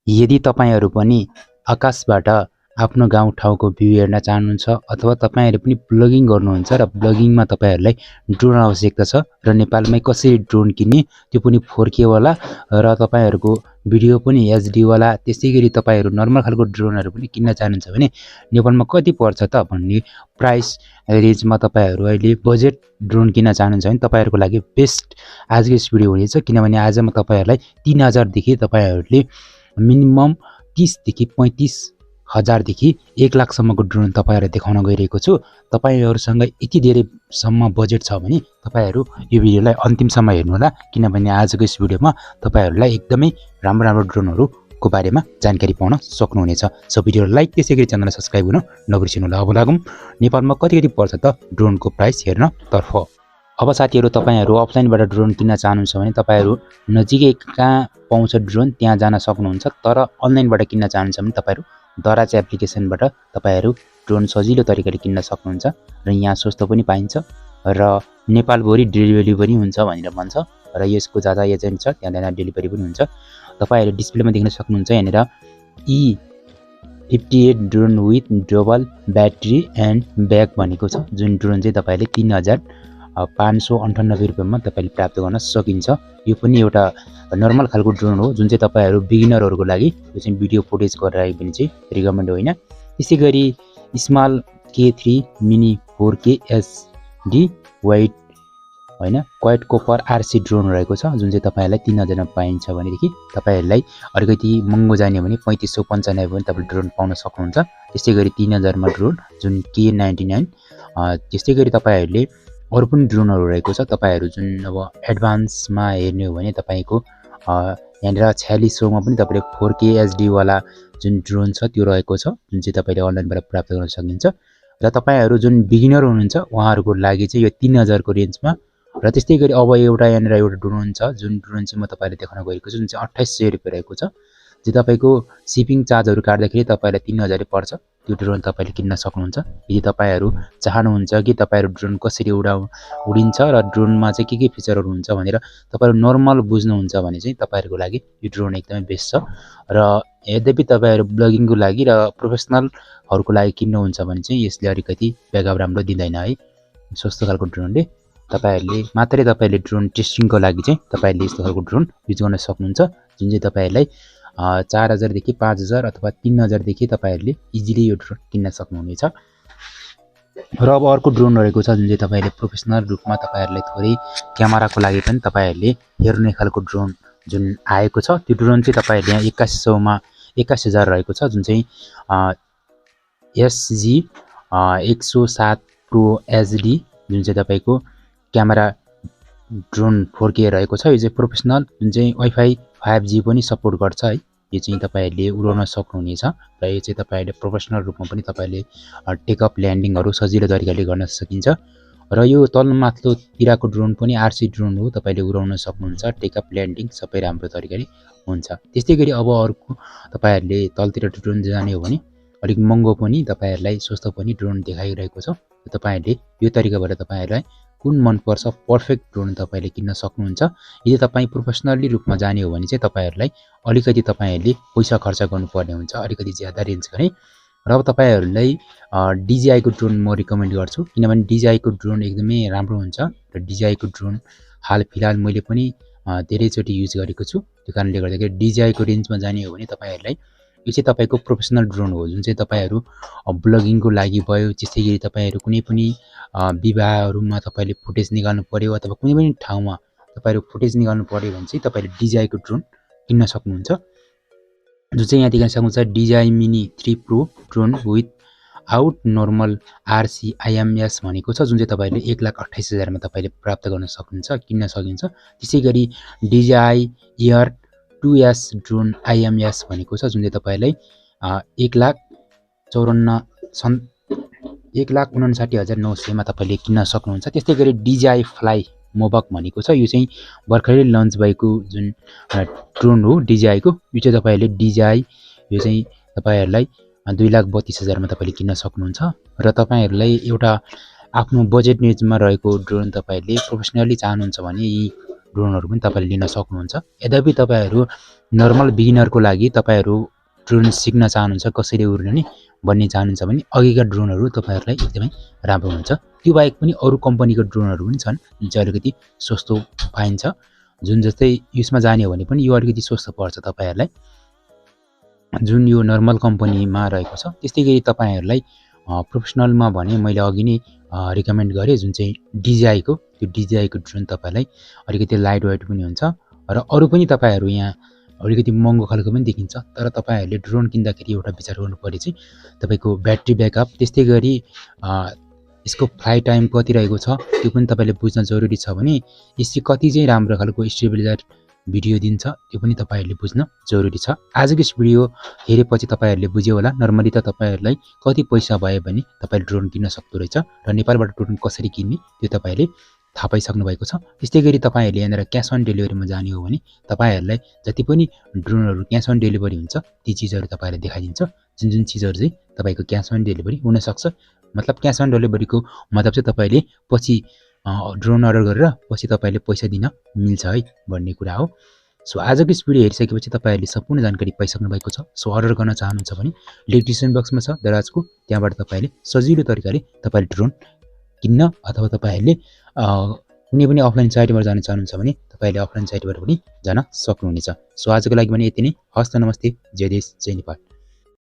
यदि तपाईहरु पनि आकाशबाट आफ्नो गाउँ ठाउँको भ्यू हेर्न चाहनुहुन्छ अथवा तपाईहरु पनि ब्लगिङ गर्नुहुन्छ र ब्लगिङमा तपाईहरुलाई ड्रोन आवश्यकता छ र नेपालमै कसरी ड्रोन किन्ने त्यो पनि 4K वाला र तपाईहरुको भिडियो पनि HD वाला त्यसैगरी तपाईहरु नर्मल खालको ड्रोनहरु पनि किन्न चाहनुहुन्छ भने नेपालमा कति पर्छ त भन्ने प्राइस रेन्जमा तपाईहरु अहिले बजेट ड्रोन किन्न चाहनुहुन्छ भने तपाईहरुको लागि बेस्ट आजको यस भिडियो हुनेछ किनभने आज म तपाईहरुलाई 3000 देखि तपाईहरुले मिनिमम 30 देखि 35,000 देखि 1 लाख सम्मको ड्रोन तपाईहरुलाई देखाउन गइरहेको छु। तपाईहरुसँग यति धेरै सम्म बजेट छ भने तपाईहरु यो भिडियोलाई अन्तिमसम्म हेर्नु होला किनभने आजको यस भिडियोमा तपाईहरुलाई एकदमै राम्रो ड्रोनहरुको बारेमा जानकारी पाउन सक्नुहुनेछ। सो भिडियोलाई लाइक त्यसैगरी च्यानललाई सब्स्क्राइब गर्न नबिर्सिनु होला। अब लागौं नेपालमा कति पर्छ त ड्रोनको प्राइस हेर्न तर्फ। अब साथीहरु तपाईहरु अफलाइनबाट ड्रोन किन्न चाहनुहुन्छ भने तपाईहरु नजिकै कहाँ पाउँछ ड्रोन त्यहाँ जान सक्नुहुन्छ। तर अनलाइनबाट किन्न चाहनुहुन्छ भने तपाईहरु दराज एप्लिकेसनबाट तपाईहरु ड्रोन सजिलो तरिकाले किन्न सक्नुहुन्छ र यहाँ सस्तो पनि पाइन्छ र नेपालभरि डेलिभरी पनि हुन्छ भनेर भन्छ र यसको ज्यादा एजेन्ट छ त्यहाँ डेलिभरी पनि हुन्छ। तपाईहरु डिस्प्लेमा देख्न सक्नुहुन्छ यहाँनेर E58 drone with double battery and bag भनेको छ जुन ड्रोन चाहिँ तपाईहरुले 3598 रुपैयाँमा तपाईले प्राप्त गर्न सकिन्छ। यो पनि एउटा नर्मल खालको ड्रोन हो जुन चाहिँ तपाईहरु बिगिनरहरुको लागि यो चाहिँ भिडियो फुटेज गरेर पनि चाहिँ रिकमेन्ड होइन। त्यसैगरी small K3 mini 4K SD wide हैन क्वाड कोपर RC ड्रोन रहेको छ जुन चाहिँ तपाईहरुलाई 3000 मा पाइन्छ भनेदेखि तपाईहरुलाई अलिकति महँगो जाने भने 3595 पनि तपाईले ड्रोन पाउन सक्नुहुन्छ। त्यसैगरी 3000 मा ड्रोन जुन K99 त्यसैगरी तपाईहरुले अरु पनि ड्रोनहरु रहेको छ। तपाईहरु जुन अब एडभान्समा हेर्ने हो भने तपाईको यहाँनेर 4600 मा पनि तपाईले 4K HD वाला जुन ड्रोन छ त्यो रहेको छ जुन चाहिँ तपाईले अनलाइनबाट प्राप्त गर्न सकिन्छ। र तपाईहरु जुन बिगिनर हुनुहुन्छ उहाँहरुको लागि चाहिँ यो 3000 को रेन्जमा र त्यसैगरी अब एउटा यहाँनेर एउटा ड्रोन छ जुन ड्रोन चाहिँ म तपाईलाई देखाउन गएको छु जुन चाहिँ 2800 रुपैयाँ रहेको छ। जे तपाईको शिपिङ चार्जहरु काट्दाखेरि तपाईलाई 3000 पर्छ। त्यो ड्रोन तपाईले किन्न सक्नुहुन्छ। यदि तपाईहरु चाहनुहुन्छ कि तपाईहरु ड्रोन कसरी उडिन्छ र ड्रोनमा चाहिँ के फिचरहरु हुन्छ भनेर तपाईहरु नर्मल बुझ्नुहुन्छ भने चाहिँ तपाईहरुको लागि यो ड्रोन एकदमै बेस्ट छ। र यद्यपि तपाईहरु ब्लगिङको लागि र प्रोफेसनलहरुको लागि किन्नुहुन्छ भने चाहिँ यसले अलिकति ब्याकअप राम्रो दिँदैन है। सस्तो खालको ड्रोनले तपाईहरुले ड्रोन टेस्टिङको लागि चाहिँ तपाईहरुले यस्तो खालको ड्रोन युज गर्न सक्नुहुन्छ जुन चाहिँ तपाईहरुलाई 4000 देखि 5000 अथवा 3000 देखि तपाईहरुले इजिली यो ड्रोन किन्न सक्नुहुनेछ। र अब अर्को ड्रोन रहेको छ जुन चाहिँ तपाईहरुले प्रोफेसनल रूपमा तपाईहरुलाई थोरै क्यामेराको लागि पनि तपाईहरुले हेर्ने खालको ड्रोन जुन आएको छ त्यो ड्रोन चाहिँ तपाईहरुले यहाँ 8100 मा 21000 रहेको छ जुन चाहिँ SG 107 Pro HD जुन चाहिँ तपाईको क्यामेरा ड्रोन 4K रहेको छ। यो चाहिँ प्रोफेसनल जुन चाहिँ वाइफाई 5G पनि सपोर्ट गर्छ है। यो चाहिँ तपाईहरुले उडाउन सक्नुहुनेछ र यो चाहिँ तपाईहरुले प्रोफेसनल रूपमा पनि तपाईहरुले टेक अफ ल्यान्डिङहरु सजिलो तरिकाले गर्न सकिन्छ। र यो तलमाथिल्लो तिरको ड्रोन पनि RC ड्रोन हो तपाईले उडाउन सक्नुहुन्छ। टेक अफ ल्यान्डिङ सबै राम्रो तरिकाले हुन्छ। त्यसैगरी अब अर्को तपाईहरुले तलतिर ड्रोन जाने हो भने अलिक महँगो पनि तपाईहरुलाई सस्तो पनि ड्रोन देखाइरहेको छ। तपाईहरुले यो तरिकाबाट तपाईहरुलाई कुन मन पर्छ पर्फेक्ट ड्रोन तपाईले किन्न सक्नुहुन्छ। यदि तपाई प्रोफेसनली रूपमा जाने हो भने चाहिँ तपाईहरुलाई अलिकति तपाईहरुले पैसा खर्च गर्नुपर्ने हुन्छ अलिकति ज्यादा रेन्जको नै। र अब तपाईहरुलाई DJI को ड्रोन म रिकमेन्ड गर्छु किनभने DJI को ड्रोन एकदमै राम्रो हुन्छ र DJI को ड्रोन हाल फिलहाल मैले पनि धेरै चोटी युज गरेको छु। त्यो कारणले गर्दाखेरि DJI को रेन्जमा जाने हो भने तपाईहरुलाई यो चाहिँ तपाईको प्रोफेसनल ड्रोन हो जुन चाहिँ तपाईहरु ब्लगिङको लागि भयो त्यसैगरी तपाईहरु कुनै पनि विवाहहरुमा तपाईले फुटेज निकाल्नु पर्यो अथवा कुनै पनि ठाउँमा तपाईहरु फुटेज निकाल्नु पर्यो भने चाहिँ तपाईले DJI को ड्रोन किन्न सक्नुहुन्छ। जुन चाहिँ यहाँ देख्न सक्नुहुन्छ DJI mini 3 Pro drone with out normal RC IMS भनेको छ जुन चाहिँ तपाईले 1,28,000 मा तपाईले प्राप्त गर्न सक्नुहुन्छ किन्न सकिन्छ। त्यसैगरी DJI Air 2S drone IMS भनेको छ जुन चाहिँ तपाईलाई 1,59,900 मा तपाईले किन्न सक्नुहुन्छ। त्यसैगरी DJI Fly मोबक भनेको छ यो चाहिँ भर्खरै लन्च भएको जुन ड्रोन हो DJI को यो चाहिँ तपाईले DJI यो चाहिँ तपाईहरुलाई 2,32,000 मा तपाईले किन्न सक्नुहुन्छ। र तपाईहरुलाई एउटा आफ्नो बजेट रेन्जमा रहेको ड्रोन तपाईले प्रोफेसनली चाहनुहुन्छ भने यी ड्रोनहरू पनि तपाईँले लिन सक्नुहुन्छ। यद्यपि तपाईँहरू नर्मल बिगिनरको लागि तपाईँहरू ड्रोन सिक्न चाहनुहुन्छ कसरी उड्ने भन्ने चाहनुहुन्छ भने अघिका ड्रोनहरू तपाईँहरूलाई एकदमै राम्रो हुन्छ। त्यो बाहेक पनि अरू कम्पनीको ड्रोनहरू पनि छन् जुन चाहिँ अलिकति सस्तो पाइन्छ, जुन जस्तै यसमा जाने हो भने पनि यो अलिकति सस्तो पर्छ तपाईँहरूलाई, जुन यो नर्मल कम्पनीमा रहेको छ। त्यस्तै गरी तपाईँहरूलाई प्रोफेसनलमा भने मैले अघि नै रिकमेन्ड गरेँ जुन चाहिँ DJI-को, त्यो DJI-को ड्रोन तपाईँलाई अलिकति लाइट वेट पनि हुन्छ र अरू पनि तपाईँहरू यहाँ अलिकति महँगो खालको पनि देखिन्छ। तर तपाईँहरूले ड्रोन किन्दाखेरि एउटा विचार गर्नु पर्यो चाहिँ तपाईँको ब्याट्री ब्याकअप, त्यस्तै गरी यसको फ्लाइ टाइम कति रहेको छ त्यो पनि तपाईँले बुझ्न जरुरी छ भने यसले कति चाहिँ राम्रो खालको स्टेबिलाइजर भिडियो दिन्छ त्यो पनि तपाईँहरूले बुझ्न जरुरी छ। आजको यस भिडियो हेरेपछि तपाईँहरूले बुझ्यो होला नर्मली त तपाईँहरूलाई कति पैसा भयो भने तपाईँले ड्रोन किन्न सक्दो रहेछ र नेपालबाट ड्रोन कसरी किन्ने त्यो तपाईँहरूले थाहा पाइसक्नु भएको छ। त्यस्तै गरी तपाईँहरूले यहाँनिर क्यास अन डेलिभरीमा जाने हो भने तपाईँहरूलाई जति पनि ड्रोनहरू क्यास अन डेलिभरी हुन्छ ती चिजहरू तपाईँहरूले देखाइदिन्छ, जुन जुन चिजहरू चाहिँ तपाईँको क्यास अन डेलिभरी हुनसक्छ। मतलब क्यास अन डेलिभरीको मतलब चाहिँ तपाईँले पछि ड्रोन अर्डर गरेर पछि तपाईँले पैसा दिन मिल्छ है भन्ने कुरा हो। सो आजको यस भिडियो हेरिसकेपछि तपाईँहरूले सम्पूर्ण जानकारी पाइसक्नु भएको छ। सो अर्डर गर्न चाहनुहुन्छ भने लिङ्क डिस्क्रिप्सन बक्समा छ दराजको, त्यहाँबाट तपाईँले सजिलो तरिकाले तपाईँले ड्रोन किन्न अथवा तपाईँहरूले कुनै पनि अफलाइन साइटबाट जान चाहनुहुन्छ भने तपाईँले अफलाइन साइटबाट पनि जान सक्नुहुनेछ। सो आजको लागि भने यति नै। हस्त नमस्ते, जय देश जय नेपाल।